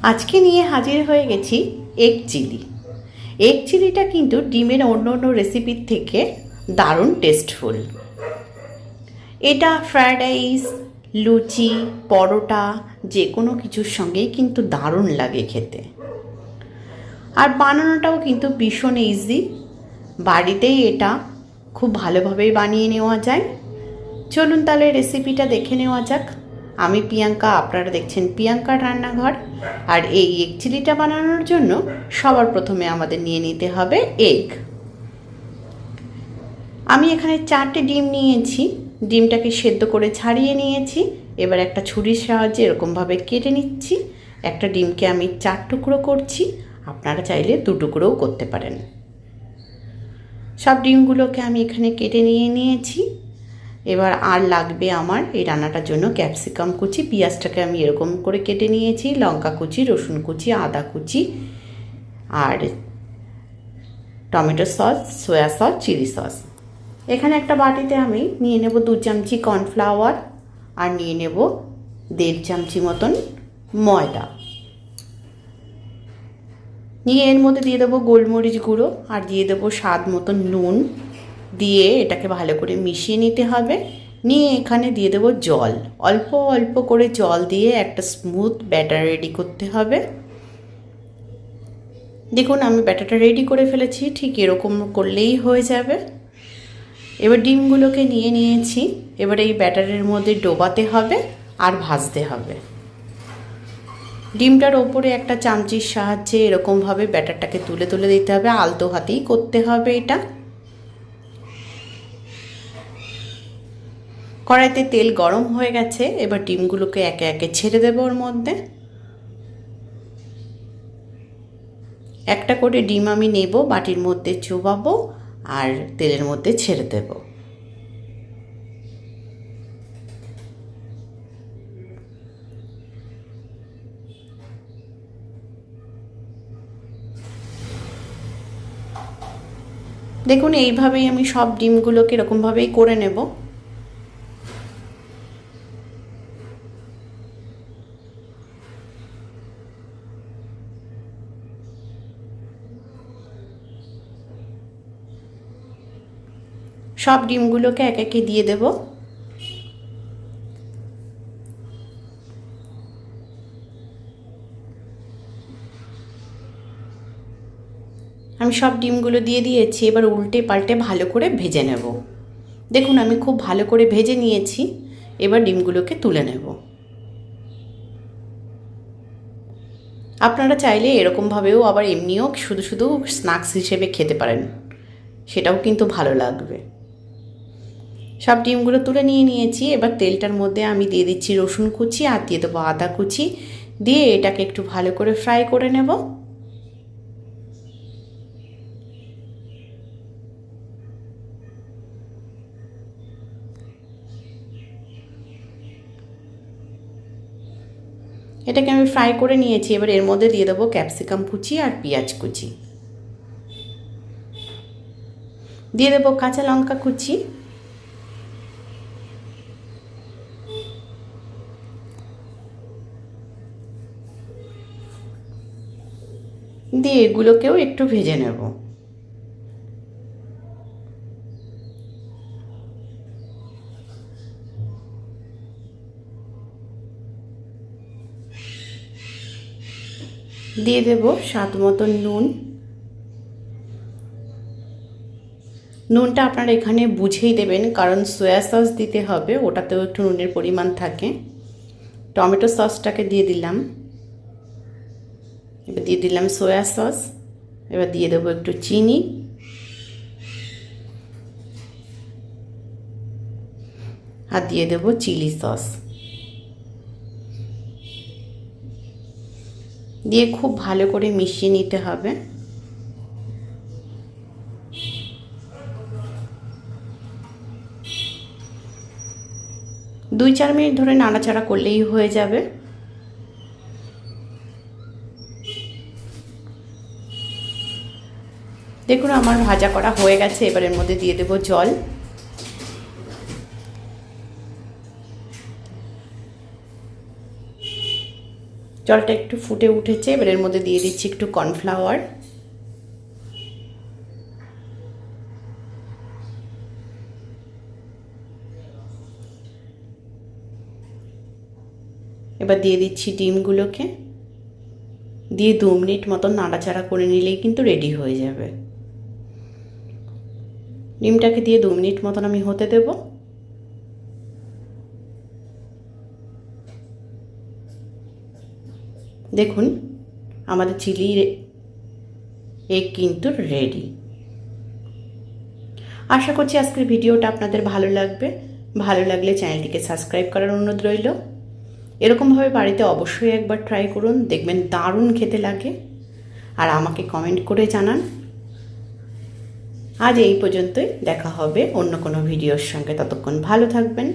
আজকে নিয়ে হাজির হয়ে গেছি এগ চিলি। এগ চিলিটা কিন্তু ডিমের অন্য অন্য রেসিপির থেকে দারুণ টেস্টফুল। এটা ফ্রায়েড রাইস, লুচি, পরোটা যে কোনো কিছুর সঙ্গেই কিন্তু দারুণ লাগে খেতে। আর বানানোটাও কিন্তু ভীষণ ইজি, বাড়িতেই এটা খুব ভালোভাবেই বানিয়ে নেওয়া যায়। চলুন তাহলে রেসিপিটা দেখে নেওয়া যাক। আমি প্রিয়াঙ্কা, আপনারা দেখছেন প্রিয়াঙ্কার রান্নাঘর। আর এই এগ চিলিটা বানানোর জন্য সবার প্রথমে আমাদের নিয়ে নিতে হবে এগ। আমি এখানে 4টে ডিম নিয়েছি, ডিমটাকে সেদ্ধ করে ছাড়িয়ে নিয়েছি। এবার একটা ছুরির সাহায্যে এরকমভাবে কেটে নিচ্ছি। একটা ডিমকে আমি 4 টুকরো করছি, আপনারা চাইলে 2 টুকরোও করতে পারেন। সব ডিমগুলোকে আমি এখানে কেটে নিয়েছি। এবার আর লাগবে আমার এই রান্নাটার জন্য ক্যাপসিকাম কুচি। পেঁয়াজটাকে আমি এরকম করে কেটে নিয়েছি, লঙ্কা কুচি, রসুন কুচি, আদা কুচি, আর tomato sauce, soya sauce, chilli sauce. এখানে একটা বাটিতে আমি নিয়ে নেব 2 চামচি কর্নফ্লাওয়ার, আর নিয়ে নেব 1.5 চামচি মতন ময়দা। নিয়ে এর মধ্যে দিয়ে দেবো গোলমরিচ গুঁড়ো, আর দিয়ে দেবো স্বাদ মতন নুন। দিয়ে এটাকে ভালো করে মিশিয়ে নিতে হবে। নিয়ে এখানে দিয়ে দেবো জল, অল্প অল্প করে জল দিয়ে একটা স্মুথ ব্যাটার রেডি করতে হবে। দেখুন আমি ব্যাটারটা রেডি করে ফেলেছি, ঠিক এরকম করলেই হয়ে যাবে। এবার ডিমগুলোকে নিয়ে নিয়েছি, এবার এই ব্যাটারের মধ্যে ডোবাতে হবে আর ভাজতে হবে। ডিমটার ওপরে একটা চামচির সাহায্যে এরকমভাবে ব্যাটারটাকে তুলে তুলে দিতে হবে, আলতো হাতেই করতে হবে এটা। কড়াইতে তেল গরম হয়ে গেছে, এবার ডিমগুলোকে একে একে ছেড়ে দেবো ওর মধ্যে। একটা করে ডিম আমি নেব, বাটির মধ্যে চোবাবো আর তেলের মধ্যে ছেড়ে দেব। দেখুন এইভাবেই আমি সব ডিমগুলোকে এরকমভাবেই করে নেব। সব ডিমগুলোকে এক একে দিয়ে দেব। আমি সব ডিমগুলো দিয়ে দিয়েছি, এবার উল্টে পাল্টে ভালো করে ভেজে নেব। দেখুন আমি খুব ভালো করে ভেজে নিয়েছি, এবার ডিমগুলোকে তুলে নেব। আপনারা চাইলে এরকমভাবেও আবার এমনিও শুধু শুধু স্ন্যাক্স হিসেবে খেতে পারেন, সেটাও কিন্তু ভালো লাগবে। সব ডিমগুলো তুলে নিয়েছি। এবার তেলটার মধ্যে আমি দিয়ে দিচ্ছি রসুন কুচি, আর দিয়ে দেবো আদা কুচি। দিয়ে এটাকে একটু ভালো করে ফ্রাই করে নেব। এটাকে আমি ফ্রাই করে নিয়েছি। এবার এর মধ্যে দিয়ে দেবো ক্যাপসিকাম কুচি আর পেঁয়াজ কুচি, দিয়ে দেবো কাঁচা লঙ্কা কুচি, দিয়ে এগুলোকেও একটু ভেজে নেব। দিয়ে দেব স্বাদ মতন নুন। নুনটা আপনারা এখানে বুঝেই দেবেন, কারণ সয়া সস দিতে হবে, ওটাতেও একটু নুনের পরিমাণ থাকে। টমেটো সসটাকে দিয়ে দিলাম, এবার দিয়ে দিলাম সয়া সস। এবার দিয়ে দেবো একটু চিনি, আর দিয়ে দেবো চিলি সস। দিয়ে খুব ভালো করে মিশিয়ে নিতে হবে। 2-4 মিনিট ধরে নাড়াচাড়া করলেই হয়ে যাবে। দেখুন আমার ভাজা করা হয়ে গেছে, এবার এর মধ্যে দিয়ে দেব জল। জলটা একটু ফুটে উঠেছে, এবার এর মধ্যে দিয়ে দিচ্ছি একটু কর্নফ্লাওয়ার। এবার দিয়ে দিচ্ছি ডিমগুলোকে, দিয়ে 2 মিনিট মতন নাড়াচাড়া করে নিলেই কিন্তু রেডি হয়ে যাবে। ডিমটাকে দিয়ে 2 মিনিট মতন আমি হতে দেব। দেখুন আমাদের চিলি এগ কিন্তু রেডি। আশা করছি আজকের ভিডিওটা আপনাদের ভালো লাগবে। ভালো লাগলে চ্যানেলটিকে সাবস্ক্রাইব করার অনুরোধ রইল। এরকমভাবে বাড়িতে অবশ্যই একবার ট্রাই করুন, দেখবেন দারুণ খেতে লাগে। আর আমাকে কমেন্ট করে জানান। আজ এই পর্যন্তই, দেখা হবে অন্য কোনো ভিডিওর সঙ্গে। ততক্ষণ ভালো থাকবেন।